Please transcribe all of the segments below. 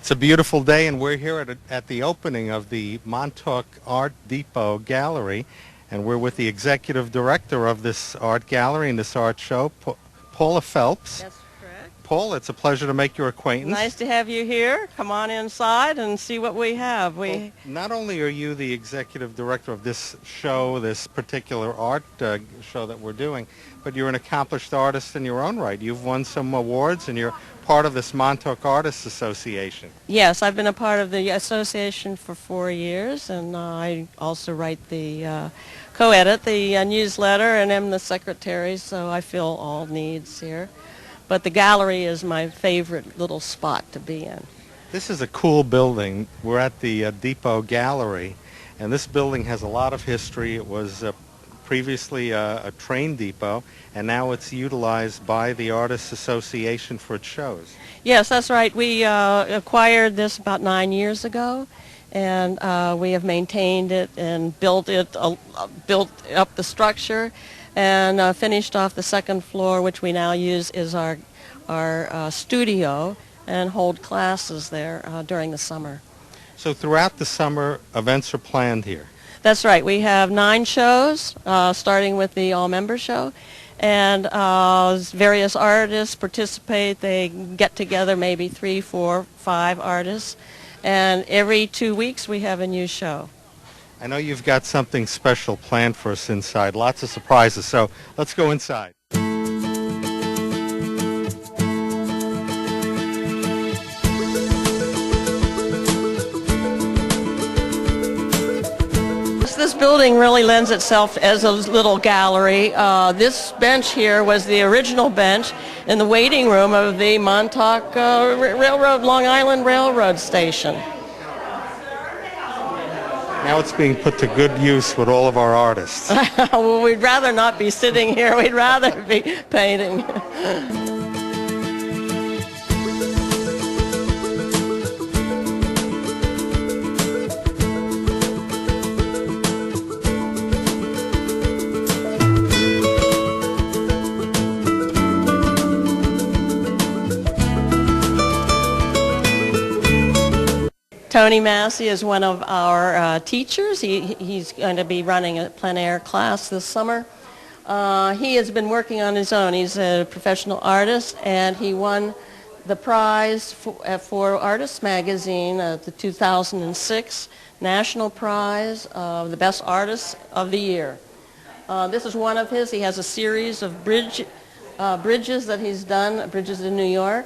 It's a beautiful day, and we're here at the opening of the Montauk Art Depot Gallery, and we're with the executive director of this art gallery and this art show, Paula Phelps. That's correct. Paul, it's a pleasure to make your acquaintance. Nice to have you here. Come on inside and see what we have. Well, not only are you the executive director of this show, this particular art show that we're doing, but you're an accomplished artist in your own right. You've won some awards, and you're part of this Montauk Artists Association. Yes, I've been a part of the association for 4 years, and I also write co-edit the newsletter, and am the secretary, so I fill all needs here. But the gallery is my favorite little spot to be in. This is a cool building. We're at the Depot Gallery, and this building has a lot of history. It was previously a train depot, and now it's utilized by the Artists Association for its shows. Yes, that's right. We acquired this about 9 years ago, and we have maintained it and built up the structure, and finished off the second floor, which we now use as our studio, and hold classes there during the summer. So throughout the summer, events are planned here. That's right. We have 9 shows, starting with the all-member show, and various artists participate. They get together, maybe 3, 4, 5 artists, and every 2 weeks we have a new show. I know you've got something special planned for us inside, lots of surprises, so let's go inside. This building really lends itself as a little gallery. This bench here was the original bench in the waiting room of the Montauk Long Island Railroad Station. Now it's being put to good use with all of our artists. Well, we'd rather not be sitting here. We'd rather be painting. Tony Massey is one of our teachers. He's going to be running a plein air class this summer. He has been working on his own. He's a professional artist, and he won the prize for Artists Magazine, the 2006 National Prize of the Best Artist of the Year. This is one of his. He has a series of bridges that he's done, bridges in New York.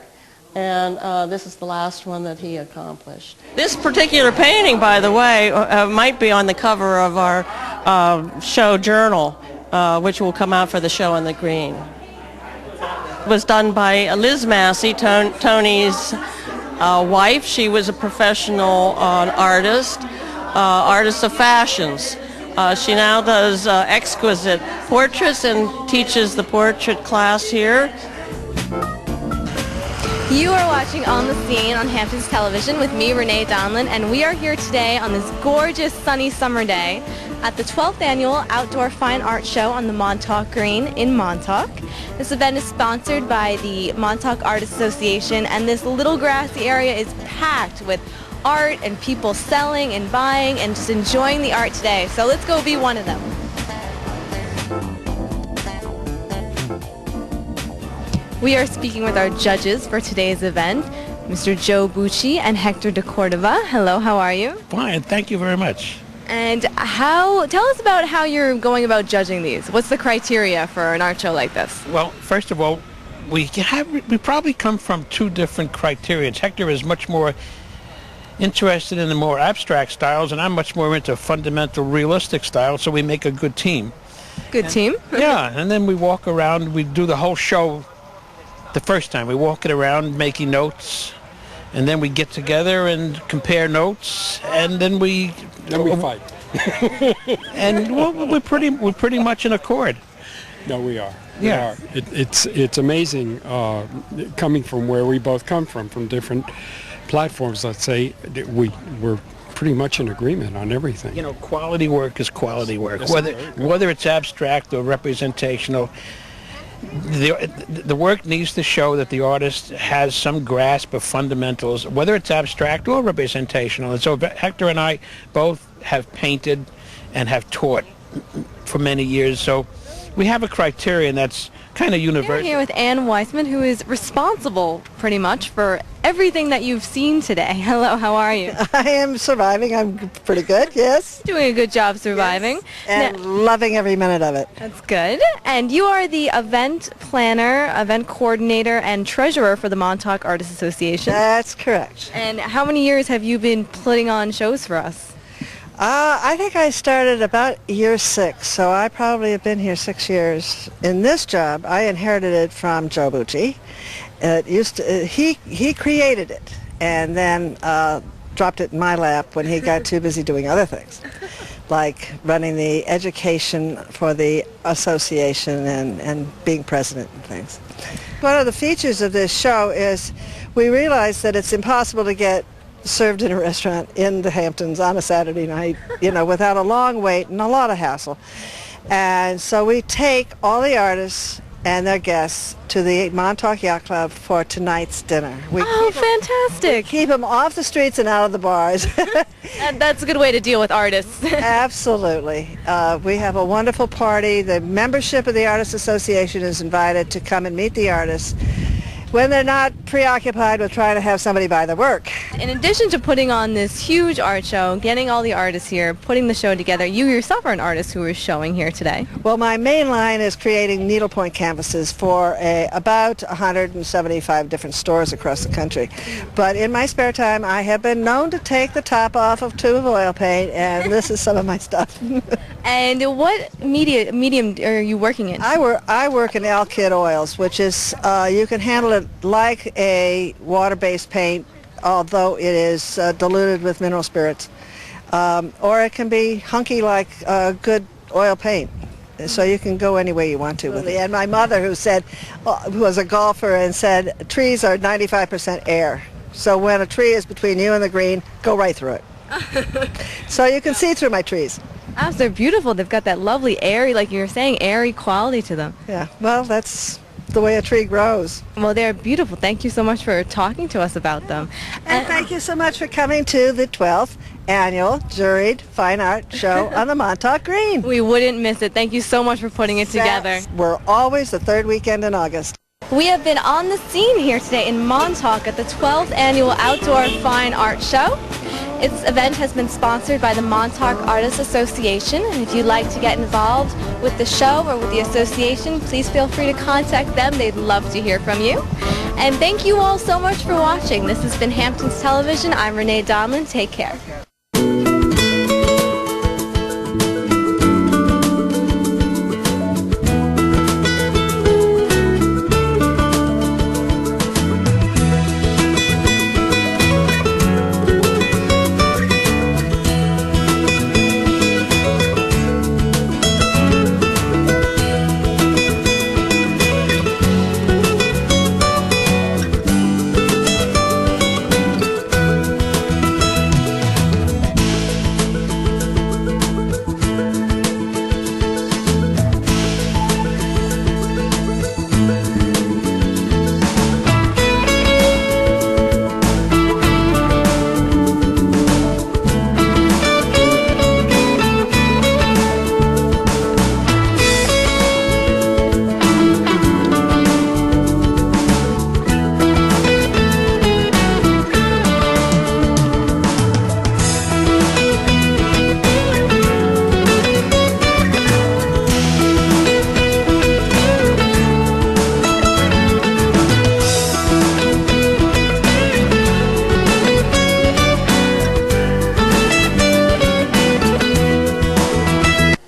And this is the last one that he accomplished. This particular painting, by the way, might be on the cover of our show journal, which will come out for the show on the green. It was done by Liz Massey, Tony's wife. She was a professional artist of fashions. She now does exquisite portraits and teaches the portrait class here. You are watching On the Scene on Hamptons Television with me, Renee Donlin, and we are here today on this gorgeous sunny summer day at the 12th Annual Outdoor Fine Art Show on the Montauk Green in Montauk. This event is sponsored by the Montauk Artists Association, and this little grassy area is packed with art and people selling and buying and just enjoying the art today. So let's go be one of them. We are speaking with our judges for today's event, Mr. Joe Bucci and Hector de Cordova. Hello, how are you? Fine, thank you very much. And tell us about how you're going about judging these. What's the criteria for an art show like this? Well, first of all, we probably come from 2 different criteria. Hector is much more interested in the more abstract styles, and I'm much more into fundamental realistic styles, so we make a good team. Good team? Yeah, and then we walk around, we do the whole show. The first time we walk it around making notes, and then we get together and compare notes, and then we fight. And well, we're pretty much in accord. No, we are. Yeah. We are. It's amazing coming from where we both come from different platforms. Let's say we're pretty much in agreement on everything. You know, quality work is quality work, Yes, whether it's abstract or representational. the work needs to show that the artist has some grasp of fundamentals, whether it's abstract or representational. And so Hector and I both have painted and have taught for many years, so we have a criterion that's kind of universal. We're here with Ann Weissman, who is responsible pretty much for everything that you've seen today. Hello, how are you? I am surviving. I'm pretty good, yes. Doing a good job surviving. Yes. And loving every minute of it. That's good. And you are the event planner, event coordinator, and treasurer for the Montauk Artists Association. That's correct. And how many years have you been putting on shows for us? I think I started about year 6, so I probably have been here 6 years. In this job, I inherited it from Joe Bucci. He created it and then dropped it in my lap when he got too busy doing other things, like running the education for the association and being president and things. One of the features of this show is we realized that it's impossible to get served in a restaurant in the Hamptons on a Saturday night, without a long wait and a lot of hassle. And so we take all the artists and their guests to the Montauk Yacht Club for tonight's dinner. Fantastic. Keep them off the streets and out of the bars. And that's a good way to deal with artists. Absolutely. We have a wonderful party. The membership of the Artists Association is invited to come and meet the artists when they're not preoccupied with trying to have somebody buy their work. In addition to putting on this huge art show, getting all the artists here, putting the show together, you yourself are an artist who is showing here today. Well, my main line is creating needlepoint canvases for about 175 different stores across the country. But in my spare time, I have been known to take the top off of a tube of oil paint, and this is some of my stuff. And what medium are you working in? I work in alkyd oils, which is, you can handle it like a water-based paint, although it is diluted with mineral spirits. Or it can be hunky like good oil paint. So you can go any way you want to with it. And my mother, who was a golfer, and said trees are 95% air. So when a tree is between you and the green, go right through it. So you can see through my trees. They're beautiful. They've got that lovely airy, like you were saying, airy quality to them. Yeah, well, that's the way a tree grows. Well, they're beautiful. Thank you so much for talking to us about them. And thank you so much for coming to the 12th annual Juried Fine Art Show on the Montauk Green. We wouldn't miss it. Thank you so much for putting it together. We're always the third weekend in August. We have been on the scene here today in Montauk at the 12th Annual Outdoor Fine Art Show. Its event has been sponsored by the Montauk Artists Association, and if you'd like to get involved with the show or with the association, please feel free to contact them. They'd love to hear from you. And thank you all so much for watching. This has been Hamptons Television. I'm Renee Donlin. Take care.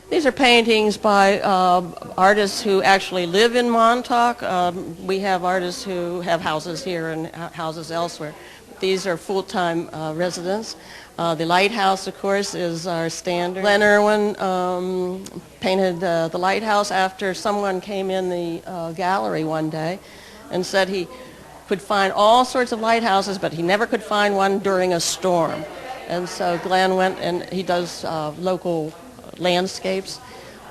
These are paintings by artists who actually live in Montauk. We have artists who have houses here and houses elsewhere. These are full-time residents. The lighthouse, of course, is our standard. Glenn Irwin painted the lighthouse after someone came in the gallery one day and said he could find all sorts of lighthouses, but he never could find one during a storm. And so Glenn went, and he does local landscapes,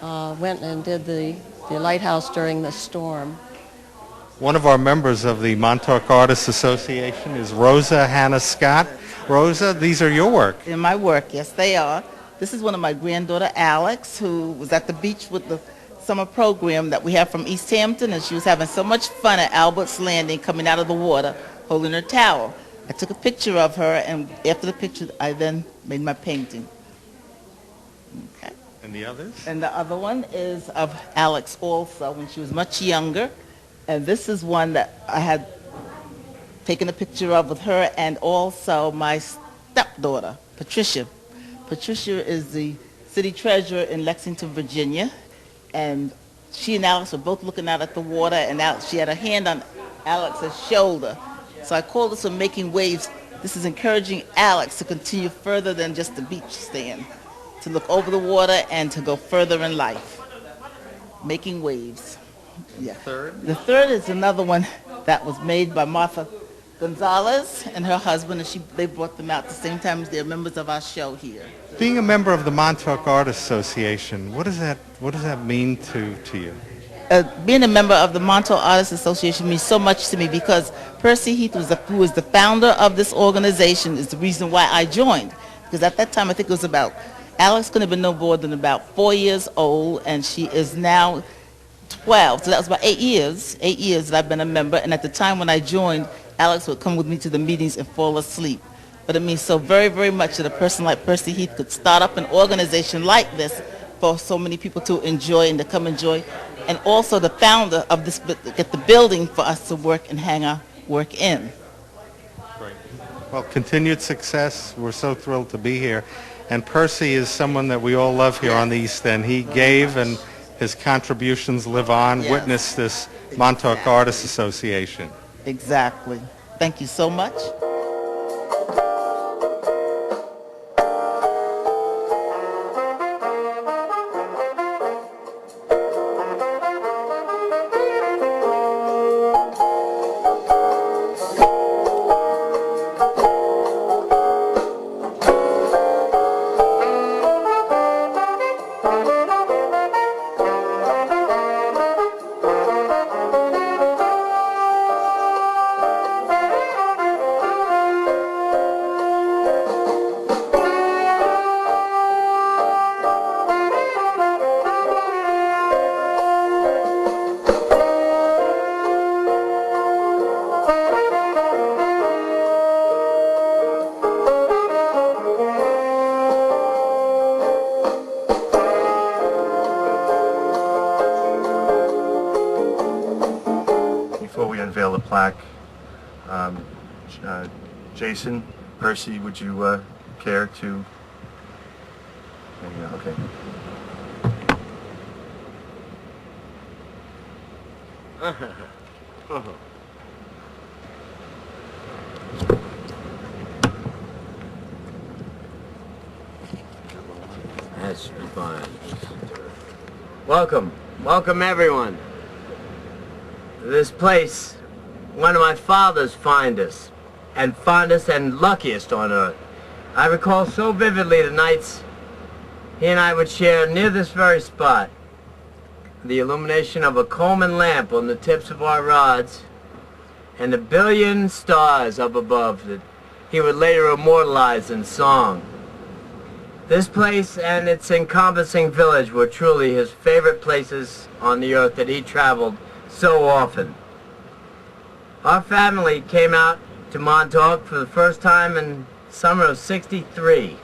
went and did the the lighthouse during the storm. One of our members of the Montauk Artists Association is Rosa Hannah Scott. Rosa, these are your work. In my work, yes, they are. This is one of my granddaughter, Alex, who was at the beach with the summer program that we have from East Hampton, and she was having so much fun at Albert's Landing coming out of the water, holding her towel. I took a picture of her, and after the picture, I then made my painting. Okay. And the others? And the other one is of Alex also, when she was much younger. And this is one that I had taken a picture of with her and also my stepdaughter, Patricia. Patricia is the city treasurer in Lexington, Virginia. And she and Alex were both looking out at the water, and she had a hand on Alex's shoulder. So I call this a making waves. This is encouraging Alex to continue further than just the beach stand, to look over the water and to go further in life. Making waves. Yeah. The third is another one that was made by Martha Gonzalez and her husband, and they brought them out at the same time as they're members of our show here. Being a member of the Montauk Artists Association, what does that mean to you? Being a member of the Montauk Artists Association means so much to me because Percy Heath, who was the founder of this organization, is the reason why I joined. Because at that time, I think it was Alex couldn't have been no more than about 4 years old, and she is now 12. So that was about 8 years that I've been a member. And at the time when I joined, Alex would come with me to the meetings and fall asleep. But it means so very, very much that a person like Percy Heath could start up an organization like this for so many people to enjoy and to come enjoy. And also the founder of this, get the building for us to work and hang our work in. Great. Well, continued success. We're so thrilled to be here. And Percy is someone that we all love here on the East End. He gave, and his contributions live on. Yes. Witness this Montauk Artists Association. Exactly. Thank you so much. unveil the plaque. Jason, Percy, would you care to? There you go. Okay. That's fine. Welcome everyone. This place, one of my father's fondest and luckiest on earth. I recall so vividly the nights he and I would share near this very spot. The illumination of a Coleman lamp on the tips of our rods and the billion stars up above that he would later immortalize in song. This place and its encompassing village were truly his favorite places on the earth that he traveled so often. Our family came out to Montauk for the first time in summer of '63.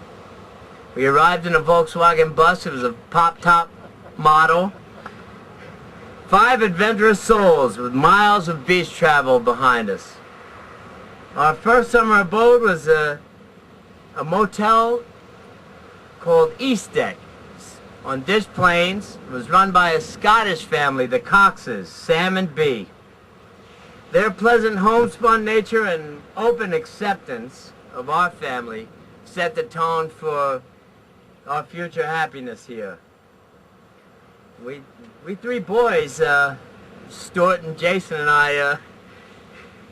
We arrived in a Volkswagen bus. It was a pop-top model. 5 adventurous souls with miles of beach travel behind us. Our first summer abode was a motel called East Deck on Ditch Plains. It was run by a Scottish family, the Coxes, Sam and Bee. Their pleasant homespun nature and open acceptance of our family set the tone for our future happiness here. We 3 boys, Stuart and Jason and I,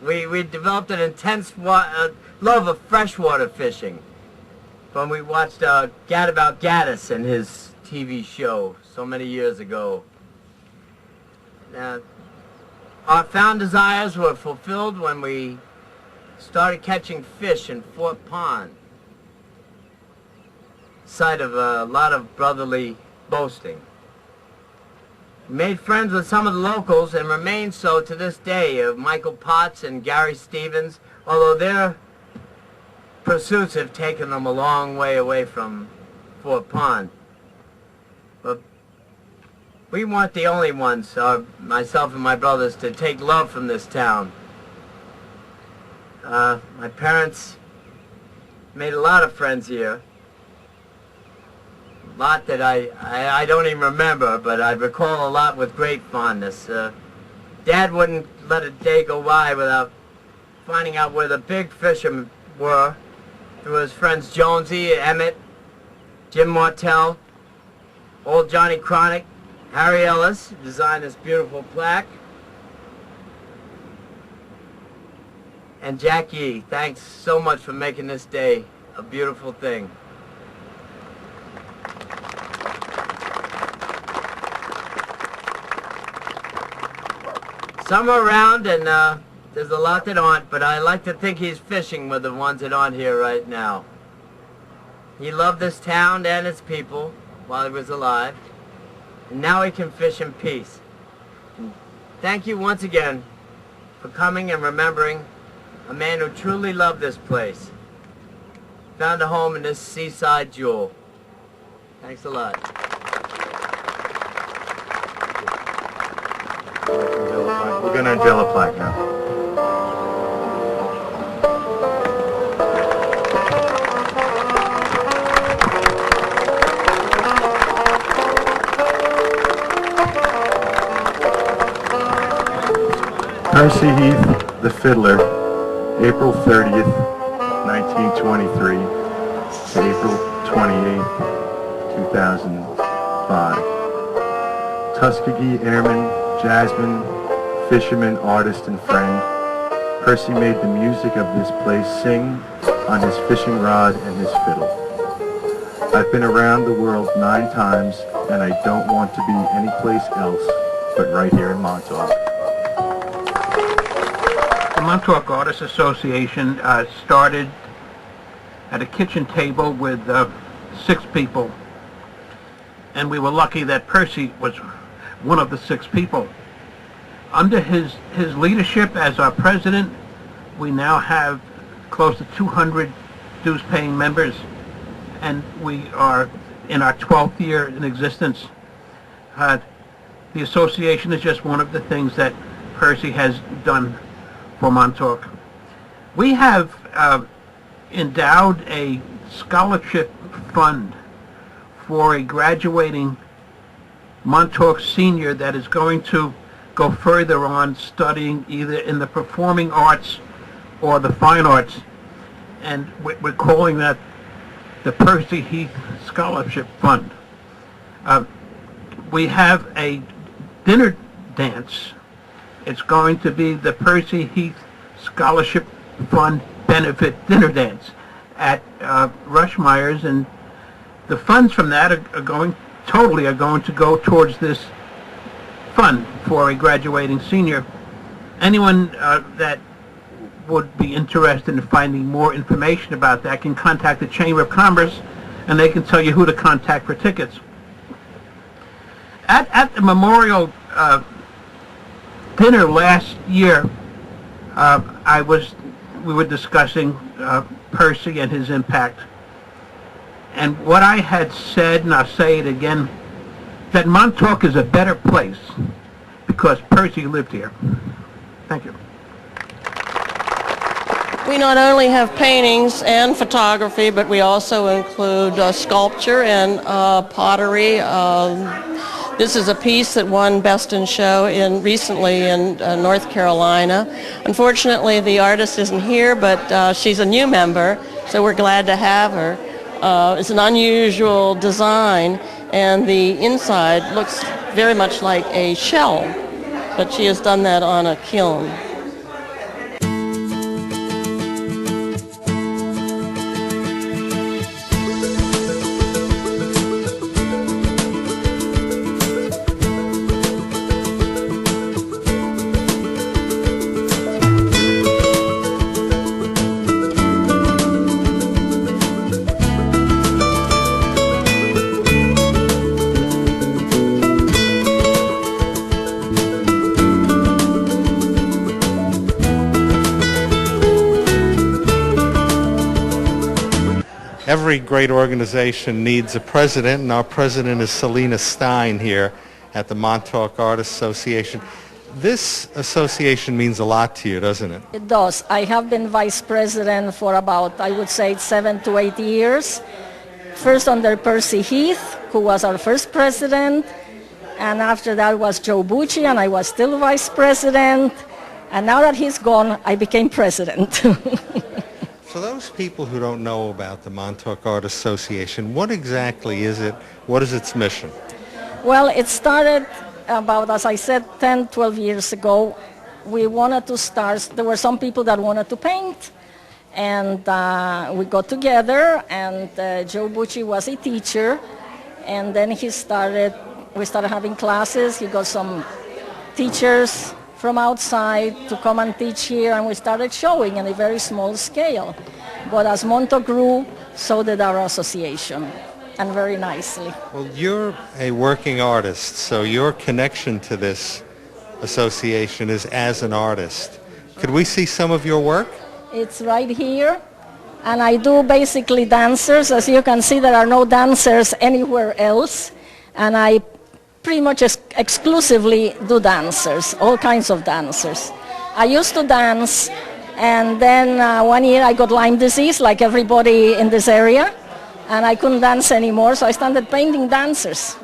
we developed an intense love of freshwater fishing when we watched Gad About Gaddis and his TV show so many years ago. Our found desires were fulfilled when we started catching fish in Fort Pond, site of a lot of brotherly boasting. We made friends with some of the locals and remain so to this day, of Michael Potts and Gary Stevens, although their pursuits have taken them a long way away from Fort Pond. But we weren't the only ones, myself and my brothers, to take love from this town. My parents made a lot of friends here. A lot that I don't even remember, but I recall a lot with great fondness. Dad wouldn't let a day go by without finding out where the big fishermen were through his friends Jonesy, Emmett, Jim Martell, old Johnny Cronick, Harry Ellis, who designed this beautiful plaque, and Jack Yee. Thanks so much for making this day a beautiful thing. Some are around, and there's a lot that aren't, but I like to think he's fishing with the ones that aren't here right now. He loved this town and its people while he was alive, and now he can fish in peace. And thank you once again for coming and remembering a man who truly loved this place. Found a home in this seaside jewel. Thanks a lot. We're going to unveil a plaque now. Percy Heath, the fiddler, April 30th, 1923 to April 28th, 2005. Tuskegee Airman, jazzman, fisherman, artist, and friend, Percy made the music of this place sing on his fishing rod and his fiddle. I've been around the world 9 times, and I don't want to be anyplace else but right here in Montauk. The Montauk Artists Association started at a kitchen table with 6 people, and we were lucky that Percy was one of the 6 people. Under his leadership as our president, we now have close to 200 dues-paying members, and we are in our 12th year in existence. The association is just one of the things that Percy has done for Montauk. We have endowed a scholarship fund for a graduating Montauk senior that is going to go further on studying either in the performing arts or the fine arts, and we're calling that the Percy Heath Scholarship Fund. We have a dinner dance. It's going to be the Percy Heath Scholarship Fund Benefit Dinner Dance at Rushmeyer's, and the funds from that are going to go towards this fund for a graduating senior. Anyone that would be interested in finding more information about that can contact the Chamber of Commerce, and they can tell you who to contact for tickets. At the memorial dinner last year, we were discussing Percy and his impact. And what I had said, and I'll say it again, that Montauk is a better place because Percy lived here. Thank you. We not only have paintings and photography, but we also include sculpture and pottery. This is a piece that won Best in Show recently in North Carolina. Unfortunately, the artist isn't here, but she's a new member, so we're glad to have her. It's an unusual design, and the inside looks very much like a shell, but she has done that on a kiln. Every great organization needs a president, and our president is Selena Stein here at the Montauk Artists Association. This association means a lot to you, doesn't it? It does. I have been vice president for about, I would say, 7 to 8 years. First under Percy Heath, who was our first president, and after that was Joe Bucci, and I was still vice president. And now that he's gone, I became president. For those people who don't know about the Montauk Artists Association, what exactly is it? What is its mission? Well, it started about, as I said, 10, 12 years ago. We wanted to start, there were some people that wanted to paint, and we got together, and Joe Bucci was a teacher, and then we started having classes. He got some teachers from outside to come and teach here, and we started showing in a very small scale. But as Montauk grew, so did our association, and very nicely. Well, you're a working artist, so your connection to this association is as an artist. Could we see some of your work? It's right here, and I do basically dancers. As you can see, there are no dancers anywhere else, and I pretty much exclusively do dancers, all kinds of dancers. I used to dance, and then one year I got Lyme disease, like everybody in this area, and I couldn't dance anymore, so I started painting dancers.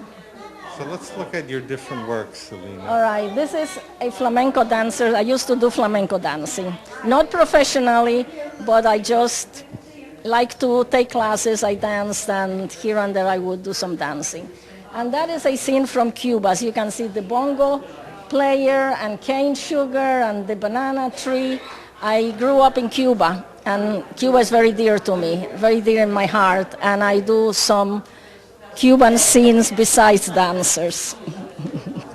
So let's look at your different works, Selena. All right, this is a flamenco dancer. I used to do flamenco dancing. Not professionally, but I just like to take classes. I danced, and here and there I would do some dancing. And that is a scene from Cuba. As you can see, the bongo player and cane sugar and the banana tree. I grew up in Cuba, and Cuba is very dear to me, very dear in my heart, and I do some Cuban scenes besides dancers.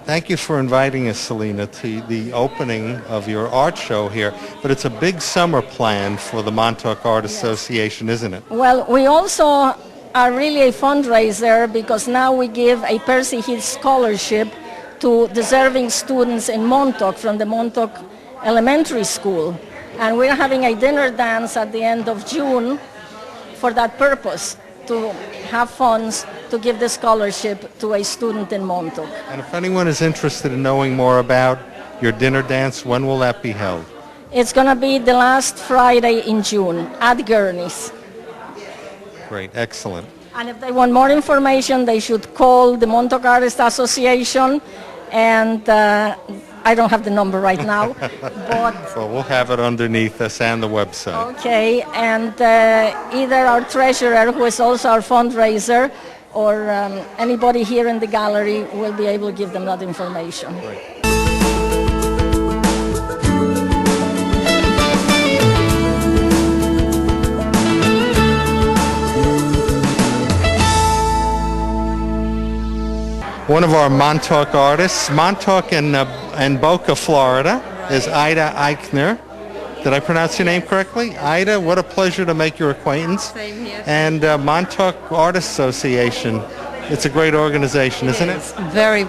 Thank you for inviting us, Selena, to the opening of your art show here. But it's a big summer plan for the Montauk Artists Association, isn't it? Well, we also are really a fundraiser because now we give a Percy Heath scholarship to deserving students in Montauk from the Montauk Elementary School. And we're having a dinner dance at the end of June for that purpose, to have funds to give the scholarship to a student in Montauk. And if anyone is interested in knowing more about your dinner dance, when will that be held? It's going to be the last Friday in June at Gurney's. Great, excellent. And if they want more information, they should call the Montauk Artists Association, and I don't have the number right now, but... Well, we'll have it underneath us and the website. Okay, and either our treasurer, who is also our fundraiser, or anybody here in the gallery will be able to give them that information. Great. One of our Montauk artists, Montauk and Boca, Florida, is Ida Eichner. Did I pronounce your name correctly? Ida, what a pleasure to make your acquaintance. Same here. And Montauk Artists Association. It's a great organization, isn't it? Very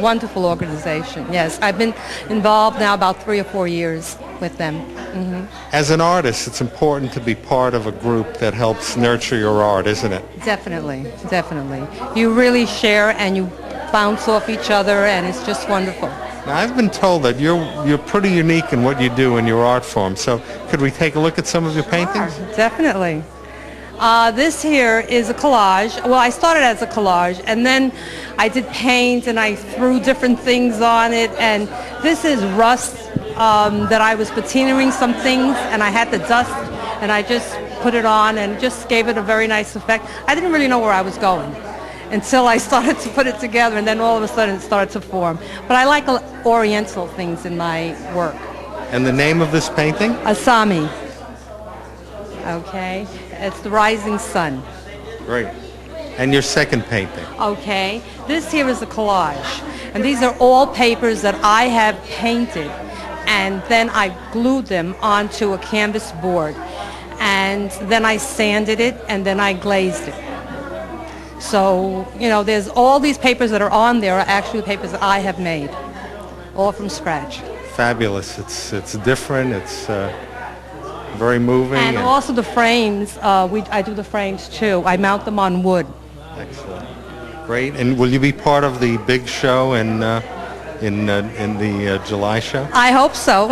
wonderful organization, yes. I've been involved now about 3 or 4 years with them. Mm-hmm. As an artist, it's important to be part of a group that helps nurture your art, isn't it? Definitely, definitely. You really share and you bounce off each other, and it's just wonderful. Now, I've been told that you're pretty unique in what you do in your art form, so could we take a look at some of your paintings? Sure, definitely. This here is a collage. Well, I started as a collage, and then I did paint, and I threw different things on it, and this is rust that I was patinaing some things, and I had the dust, and I just put it on and just gave it a very nice effect. I didn't really know where I was going until I started to put it together, and then all of a sudden it started to form. But I like oriental things in my work. And the name of this painting? Asami. Okay, it's the rising sun. Great. And your second painting? Okay, this here is a collage, and these are all papers that I have painted, and then I glued them onto a canvas board, and then I sanded it, and then I glazed it. So, you know, there's all these papers that are on there are actually papers that I have made, all from scratch. Fabulous. It's different. very moving. And also the frames, I do the frames too. I mount them on wood. Excellent. Great. And will you be part of the big show in the July show? I hope so.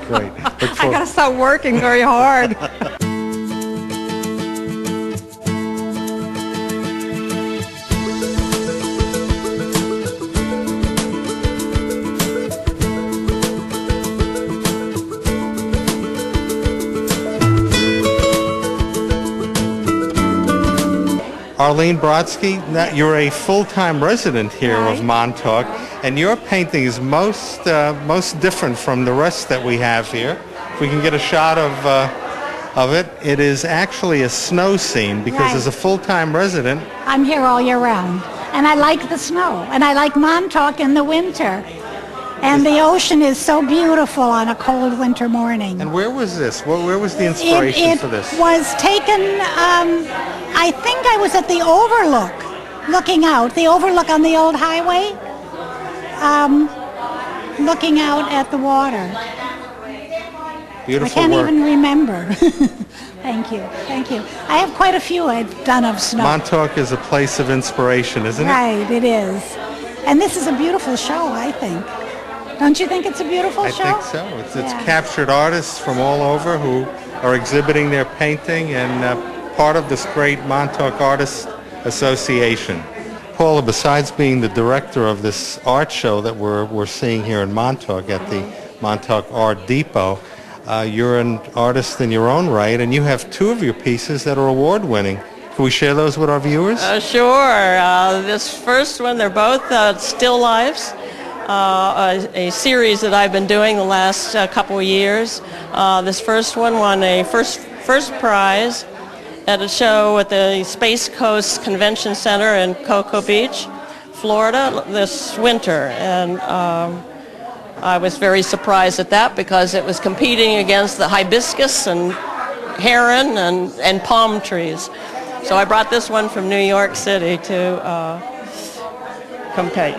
Great. I got to start working very hard. Arlene Brodsky, you're a full-time resident here of Montauk, and your painting is most different from the rest that we have here. If we can get a shot of it, it is actually a snow scene because as a full-time resident, I'm here all year round, and I like the snow, and I like Montauk in the winter. And the ocean is so beautiful on a cold winter morning. And where was this? Where was the inspiration for this? It was taken, I think I was at the Overlook, looking out, the Overlook on the old highway, looking out at the water. Beautiful I can't work. even remember. Thank you, thank you. I have quite a few I've done of snow. Montauk is a place of inspiration, isn't it? Right, it is. And this is a beautiful show, I think. Don't you think it's a beautiful show? I think so. It's captured artists from all over who are exhibiting their painting and part of this great Montauk Artists Association. Paula, besides being the director of this art show that we're seeing here in Montauk at the Montauk Art Depot, you're an artist in your own right, and you have two of your pieces that are award-winning. Can we share those with our viewers? Sure. This first one, they're both still lifes. A series that I've been doing the last couple of years. This first one won a first prize at a show at the Space Coast Convention Center in Cocoa Beach, Florida, this winter. And I was very surprised at that because it was competing against the hibiscus and heron and palm trees. So I brought this one from New York City to compete.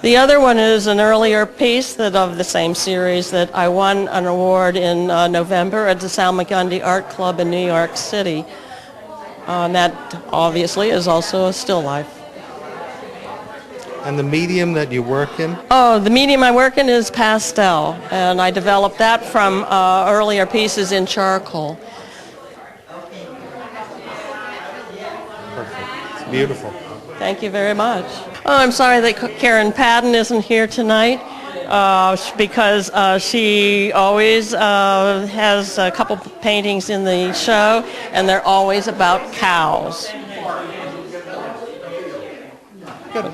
The other one is an earlier piece of the same series that I won an award in November at the Salmagundi Art Club in New York City. And that obviously is also a still life. And the medium that you work in? Oh, the medium I work in is pastel, and I developed that from earlier pieces in charcoal. Perfect. It's beautiful. Thank you very much. Oh, I'm sorry that Karen Padden isn't here tonight because she always has a couple paintings in the show, and they're always about cows. Good.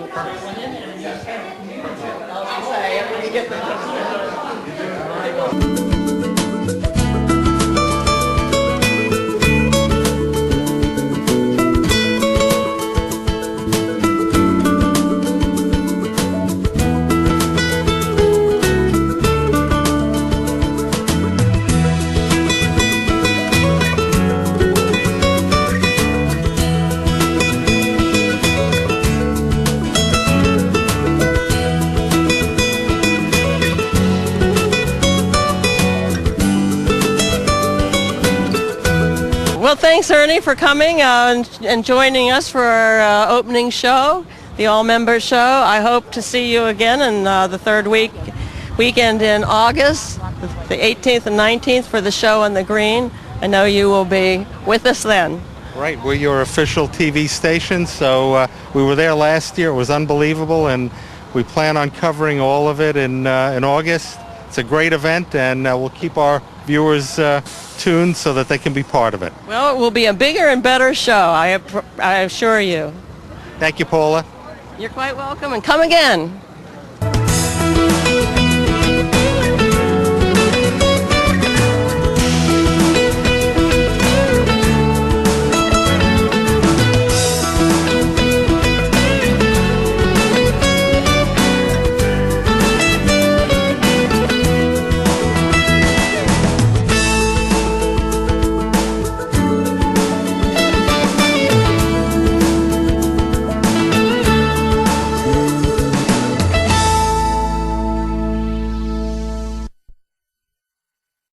Well, thanks, Ernie, for coming and joining us for our opening show, the all-member show. I hope to see you again in the third weekend in August, the 18th and 19th for the show on the Green. I know you will be with us then. Right, we're your official TV station, so we were there last year. It was unbelievable, and we plan on covering all of it in August. It's a great event, and we'll keep our viewers tuned so that they can be part of it. Well, it will be a bigger and better show, I assure you. Thank you, Paula. You're quite welcome, and come again.